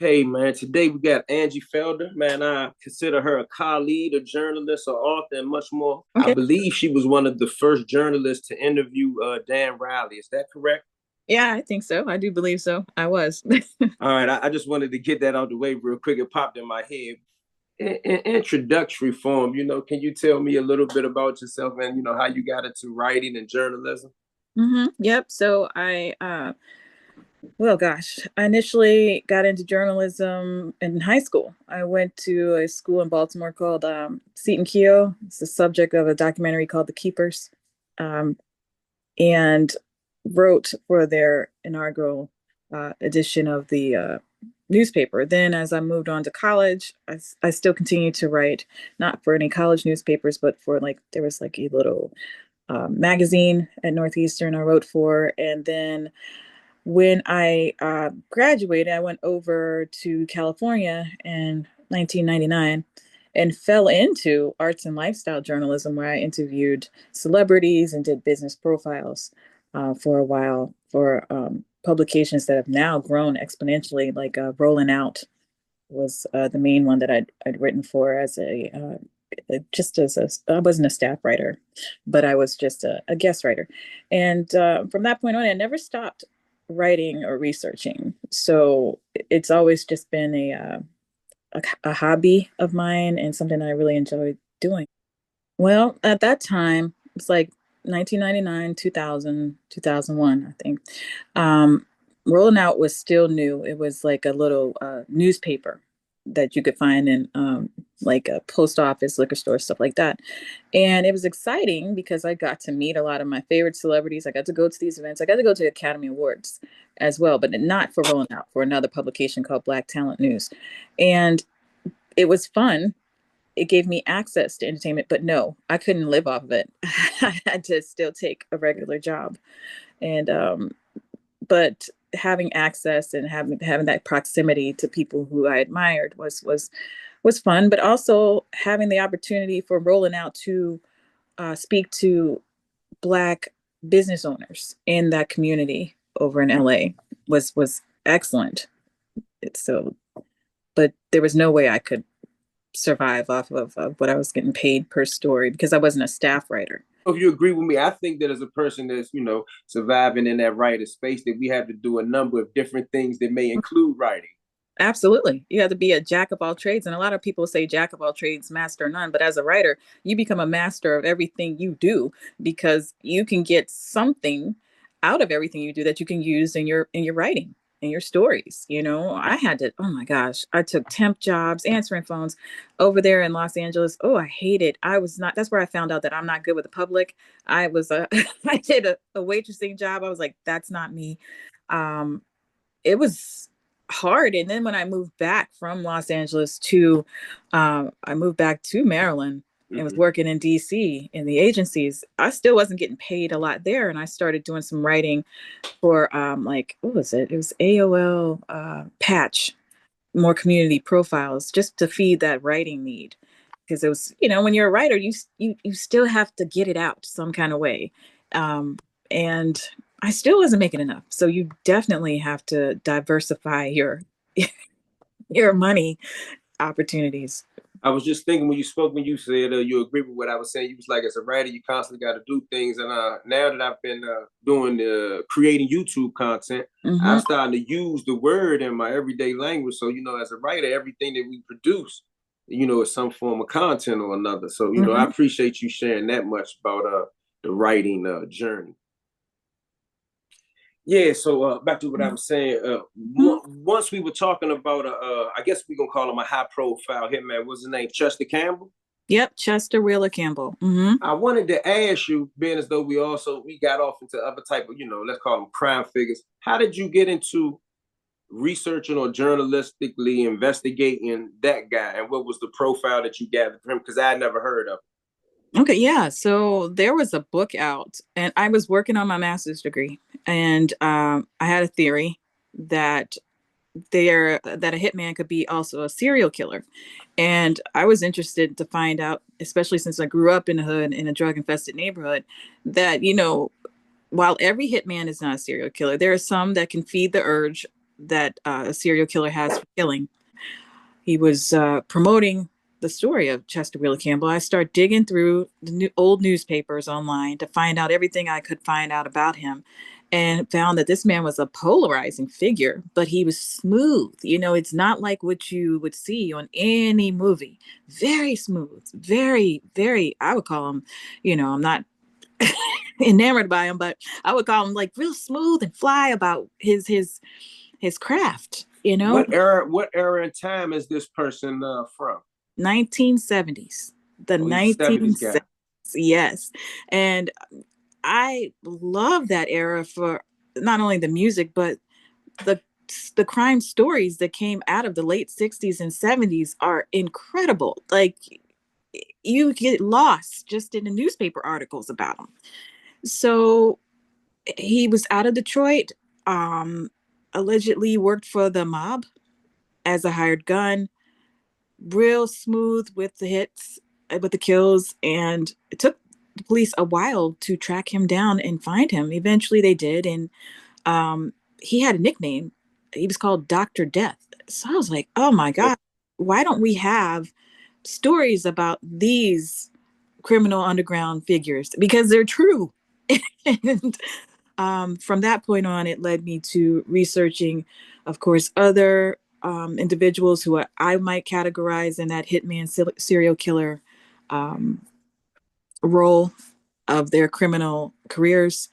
Hey man, today we got Angie Felder. Man, I consider her a colleague, a journalist, an author, and much more. I Okay. believe she was one of the first journalists to interview Dan Riley. Is that correct? Yeah, I think so. I do believe so. I was. All right, I just wanted to get that out the way real quick. It popped in my head. In introductory form, can you tell me a little bit about yourself and how you got into writing and journalism? Yep. So well, gosh, I initially got into journalism in high school. I went to a school in Baltimore called Seton Keough. It's the subject of a documentary called The Keepers, um, and wrote for their inaugural edition of the newspaper. Then, as I moved on to college, I still continued to write, not for any college newspapers, but for there was like a little magazine at Northeastern I wrote for. And then when I graduated, I went over to California in 1999 and fell into arts and lifestyle journalism, where I interviewed celebrities and did business profiles for a while for publications that have now grown exponentially, like Rolling Out was the main one that I'd written for as just as I wasn't a staff writer, but I was just a guest writer. And from that point on, I never stopped writing or researching. So it's always just been a hobby of mine and something I really enjoy doing. Well, at that time, it's like 1999, 2000, 2001, I think. Um, Rolling Out was still new. It was like a little newspaper that you could find in like a post office, liquor store, stuff like that. And it was exciting because I got to meet a lot of my favorite celebrities. I got to go to these events. I got to go to Academy Awards as well, but not for Rolling Out, for another publication called Black Talent News. And it was fun. It gave me access to entertainment, but no, I couldn't live off of it. I had to still take a regular job. And but having access and having that proximity to people who I admired was fun, but also having the opportunity for Rolling Out to speak to Black business owners in that community over in LA was excellent. It's so, but there was no way I could survive off of what I was getting paid per story because I wasn't a staff writer. If you agree with me, I think that as a person that's, surviving in that writer space, that we have to do a number of different things that may include writing. Absolutely. You have to be a jack of all trades. And a lot of people say jack of all trades, master none. But as a writer, you become a master of everything you do because you can get something out of everything you do that you can use in your writing, in your stories. You know, I had to, oh my gosh, I took temp jobs, answering phones over there in Los Angeles. Oh, I hate it. I was not, that's where I found out that I'm not good with the public. I was I did a waitressing job. I was like, that's not me. Um, it was hard. And then when I moved back from Los Angeles to, I moved back to Maryland and was Mm-hmm. working in DC in the agencies. I still wasn't getting paid a lot there, and I started doing some writing for like what was it? It was AOL Patch, more community profiles, just to feed that writing need. Because it was, when you're a writer, you still have to get it out some kind of way. And I still wasn't making enough. So you definitely have to diversify your money opportunities. I was just thinking when you spoke, when you said you agree with what I was saying, you was like, as a writer, you constantly got to do things. And now that I've been doing creating YouTube content, Hmm. I've started to use the word in my everyday language. So, as a writer, everything that we produce, is some form of content or another. So, I Hmm. appreciate you sharing that much about the writing journey. Yeah, so back to what I was saying. Once we were talking about, I guess we're gonna call him a high-profile hitman. What's his name? Chester Campbell. Yep, Chester Wheeler Campbell. Hmm. I wanted to ask you, being as though we got off into other type of, let's call them crime figures. How did you get into researching or journalistically investigating that guy, and what was the profile that you gathered from him? Because I had never heard of Okay, yeah. So there was a book out, and I was working on my master's degree, and I had a theory that that a hitman could be also a serial killer, and I was interested to find out, especially since I grew up in the hood in a drug infested neighborhood, that while every hitman is not a serial killer, there are some that can feed the urge that a serial killer has for killing. He was promoting the story of Chester Wheeler Campbell. I started digging through the old newspapers online to find out everything I could find out about him, and found that this man was a polarizing figure, but he was smooth. It's not like what you would see on any movie. Very smooth, very, very, I would call him, I'm not enamored by him, but I would call him like real smooth and fly about his craft. What era and time is this person from? 1970s. The Oh, he's a 70s 1970s. guy. Yes. And I love that era for not only the music, but the the crime stories that came out of the late 60s and 70s are incredible. Like, you get lost just in the newspaper articles about him. So he was out of Detroit, um, allegedly worked for the mob as a hired gun, real smooth with the hits, with the kills, and it took the police a while to track him down and find him. Eventually, they did, and he had a nickname. He was called Doctor Death. So I was like, oh my god, why don't we have stories about these criminal underground figures, because they're true? And from that point on, it led me to researching, of course, other individuals who I might categorize in that hitman serial killer um, role of their criminal careers.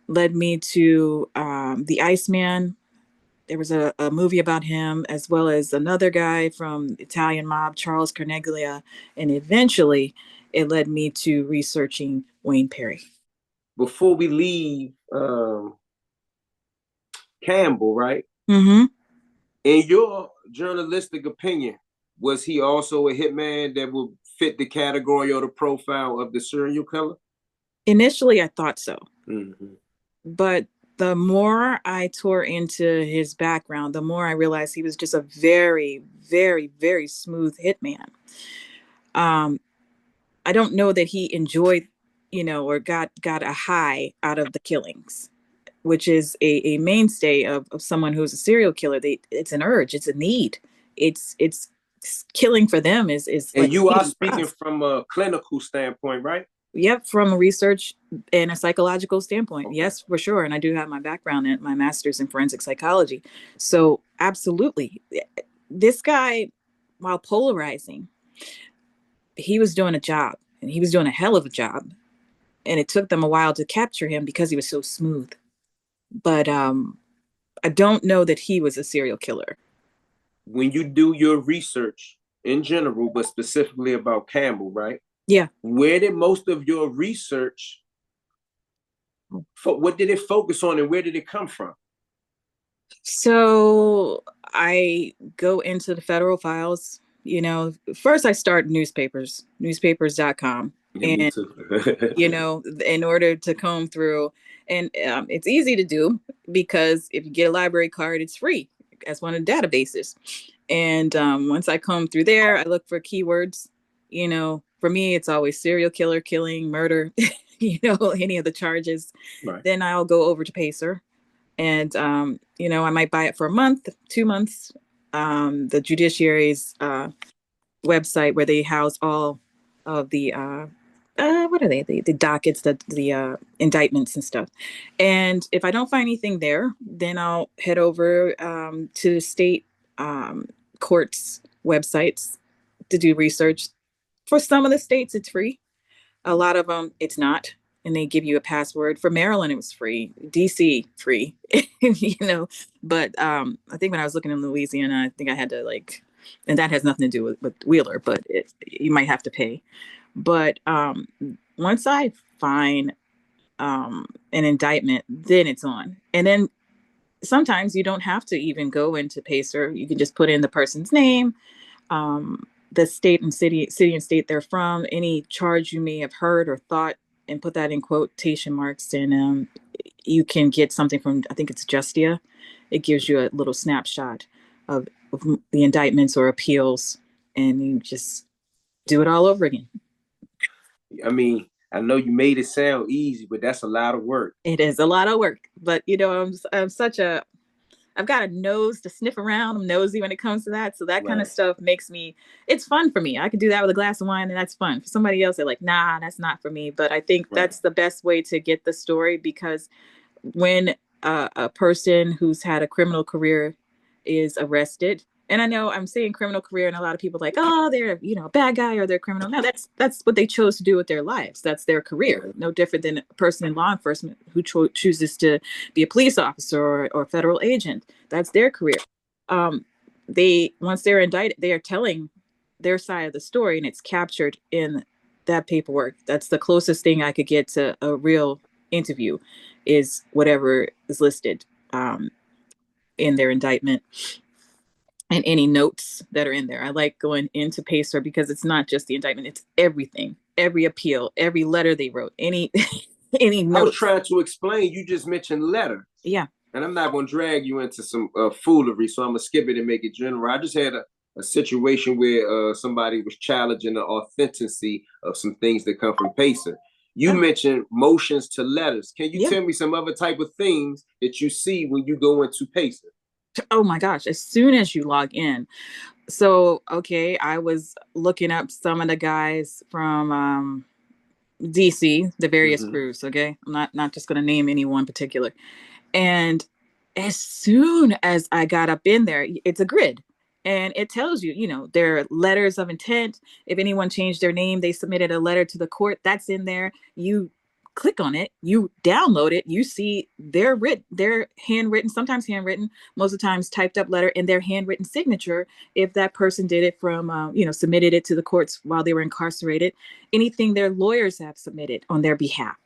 Led me to the Iceman. There was a movie about him, as well as another guy from Italian mob, Charles Carneglia, and eventually it led me to researching Wayne Perry. Before we leave Campbell, right? Mm-hmm. In your journalistic opinion, was he also a hitman that would fit the category or the profile of the serial killer? Initially, I thought so. Mm-hmm. But the more I tore into his background, the more I realized he was just a very, very, very smooth hitman. Um, I don't know that he enjoyed, or got a high out of the killings, which is a mainstay of someone who's a serial killer. It's an urge, it's a need. It's killing for them is And like you are eating for speaking us. from a clinical standpoint, right? Yep, from a research and a psychological standpoint, Okay. yes, for sure. And I do have my background in my master's in forensic psychology. So absolutely, this guy, while polarizing, he was doing a job, and he was doing a hell of a job. And it took them a while to capture him because he was so smooth. But I don't know that he was a serial killer. When you do your research in general, but specifically about Campbell, right? Yeah. Where did most of your research, what did it focus on, and where did it come from? So I go into the federal files. First I start newspapers.com. Yeah, me And, too. in order to comb through, and it's easy to do because if you get a library card, it's free as one of the databases. And once I comb through there, I look for keywords. For me, it's always serial killer, killing, murder, any of the charges. Right. Then I'll go over to Pacer, and I might buy it for a month, 2 months. The judiciary's website, where they house all of the what are they, the dockets, the indictments and stuff. And if I don't find anything there, then I'll head over to state courts websites to do research. For some of the states it's free, a lot of them it's not, and they give you a password. For Maryland it was free, DC free. But I think when I was looking in Louisiana, I think I had to, like, and that has nothing to do with Wheeler, but you might have to pay. But once I find an indictment, then it's on. And then sometimes you don't have to even go into Pacer. You can just put in the person's name, the state and city and state they're from, any charge you may have heard or thought, and put that in quotation marks. And you can get something from, I think it's Justia. It gives you a little snapshot of the indictments or appeals, and you just do it all over again. I mean, I know you made it sound easy, but that's a lot of work. It is a lot of work, but I'm such a I've got a nose to sniff around. I'm nosy when it comes to that. So that kind of Right. stuff makes me, it's fun for me. I could do that with a glass of wine and that's fun. For somebody else, they're like, nah, that's not for me. But I think Right. that's the best way to get the story, because when a person who's had a criminal career is arrested, and I know I'm saying criminal career, and a lot of people are like, oh, they're, you know, a bad guy or they're criminal. No, that's what they chose to do with their lives. That's their career. No different than a person in law enforcement who chooses to be a police officer or federal agent. That's their career. They, once they're indicted, they are telling their side of the story, and it's captured in that paperwork. That's the closest thing I could get to a real interview, is whatever is listed in their indictment and any notes that are in there. I like going into Pacer because it's not just the indictment, it's everything, every appeal, every letter they wrote, any any I was notes. trying to explain. You just mentioned letters, Yeah. and I'm not going to drag you into some foolery, so I'm gonna skip it and make it general. I just had a situation where somebody was challenging the authenticity of some things that come from Pacer. You Oh, mentioned motions to letters. Can you yeah. tell me some other type of things that you see when you go into Pacer? Oh my gosh, as soon as you log in. So, okay, I was looking up some of the guys from DC, the various Mm-hmm. crews, okay? I'm not just going to name any one particular. And as soon as I got up in there, it's a grid. And it tells you, you know, their letters of intent. If anyone changed their name, they submitted a letter to the court. That's in there. You click on it, you download it, you see their handwritten, sometimes handwritten, most of the times typed up letter, and their handwritten signature. If that person did it from, you know, submitted it to the courts while they were incarcerated, anything their lawyers have submitted on their behalf,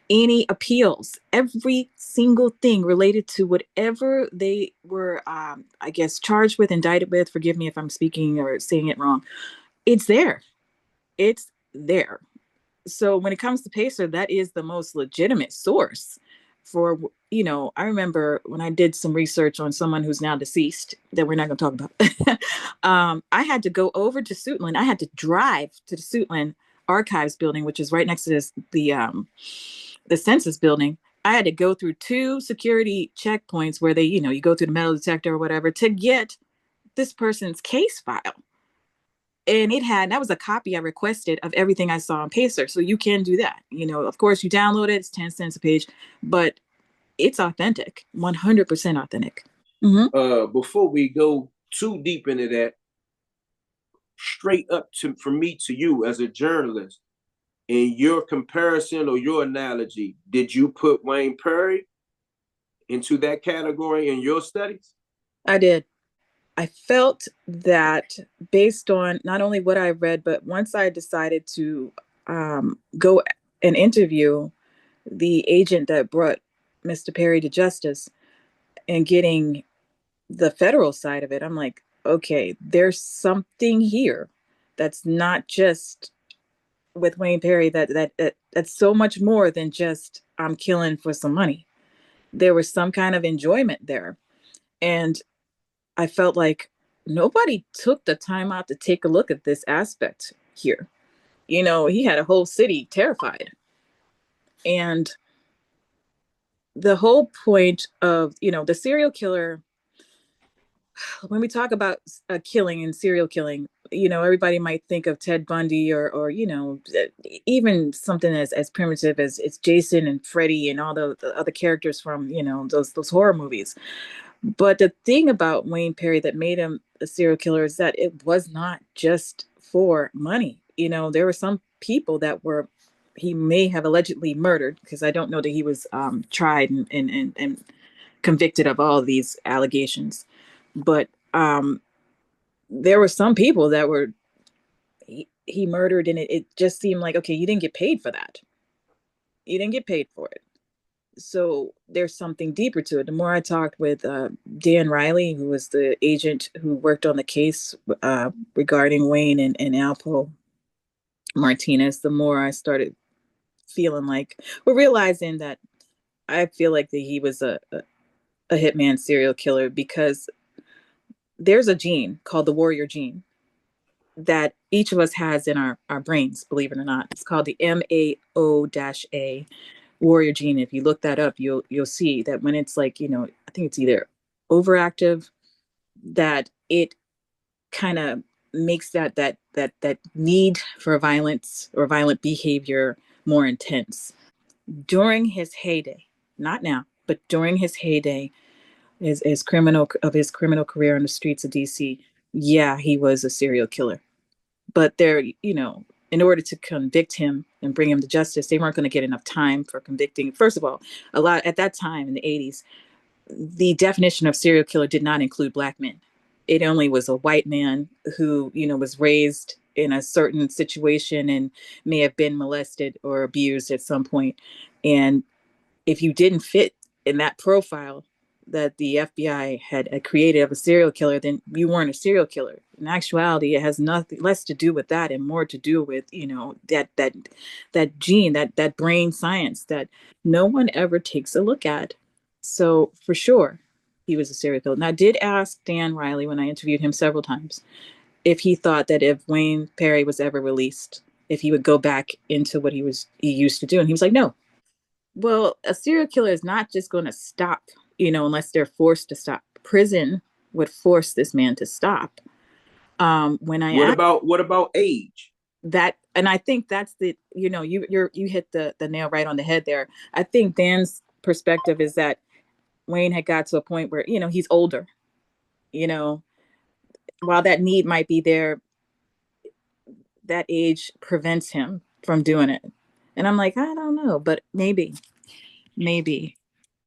any appeals, every single thing related to whatever they were, I guess, charged with, indicted with. Forgive me if I'm speaking or saying it wrong. It's there. It's there. So when it comes to Pacer, that is the most legitimate source for, you know, I remember when I did some research on someone who's now deceased that we're not going to talk about. I had to go over to Suitland. I had to drive to the Suitland Archives building, which is right next to the census building. I had to go through two security checkpoints where they, you know, you go through the metal detector or whatever to get this person's case file. And it had, that was a copy I requested of everything I saw on Pacer. So you can do that. You know, of course, you download it, it's 10 cents a page, but it's authentic, 100% authentic. Mm-hmm. Before we go too deep into that, straight up to from me to you as a journalist, in your comparison or your analogy, did you put Wayne Perry into that category in your studies? I did. I felt that based on not only what I read, but once I decided to go and interview the agent that brought Mr. Perry to justice and getting the federal side of it, I'm like, okay, there's something here that's not just with Wayne Perry, that's so much more than just I'm killing for some money. There was some kind of enjoyment there. And I felt like nobody took the time out to take a look at this aspect here. You know, he had a whole city terrified. And the whole point of, you know, the serial killer, when we talk about killing and serial killing, you know, everybody might think of Ted Bundy or you know, even something as primitive as Jason and Freddy and all the other characters from, you know, those horror movies. But the thing about Wayne Perry that made him a serial killer is that it was not just for money. You know, there were some people that were, he may have allegedly murdered, because I don't know that he was tried and convicted of all of these allegations. But there were some people that were, he murdered, and it just seemed like, okay, you didn't get paid for that. You didn't get paid for it. So there's something deeper to it. The more I talked with Dan Riley, who was the agent who worked on the case regarding Wayne and Alpo Martinez, the more I started feeling like, well, realizing that I feel like that he was a hitman serial killer, because there's a gene called the warrior gene that each of us has in our brains, believe it or not. It's called the MAO-A warrior gene. If you look that up, you'll see that when it's like, you know, I think it's either overactive, that it kind of makes that need for violence or violent behavior more intense. During his heyday, not now, but during his heyday, his criminal career on the streets of DC, yeah, he was a serial killer. But there, in order to convict him and bring him to justice, they weren't going to get enough time for convicting. First of all, a lot at that time in the 80s, the definition of serial killer did not include black men. It only was a white man who, was raised in a certain situation and may have been molested or abused at some point. And if you didn't fit in that profile that the FBI had created of a serial killer, then you weren't a serial killer. In actuality, it has nothing less to do with that and more to do with, that gene, that brain science that no one ever takes a look at. So for sure, he was a serial killer. And I did ask Dan Riley when I interviewed him several times if he thought that if Wayne Perry was ever released, if he would go back into what he used to do. And he was like, no. Well, a serial killer is not just going to stop, unless they're forced to stop. Prison would force this man to stop. When I asked What about age? that, and I think that's you hit the nail right on the head there. I think Dan's perspective is that Wayne had got to a point where he's older. You know, while that need might be there, that age prevents him from doing it. And I'm like, I don't know, but maybe.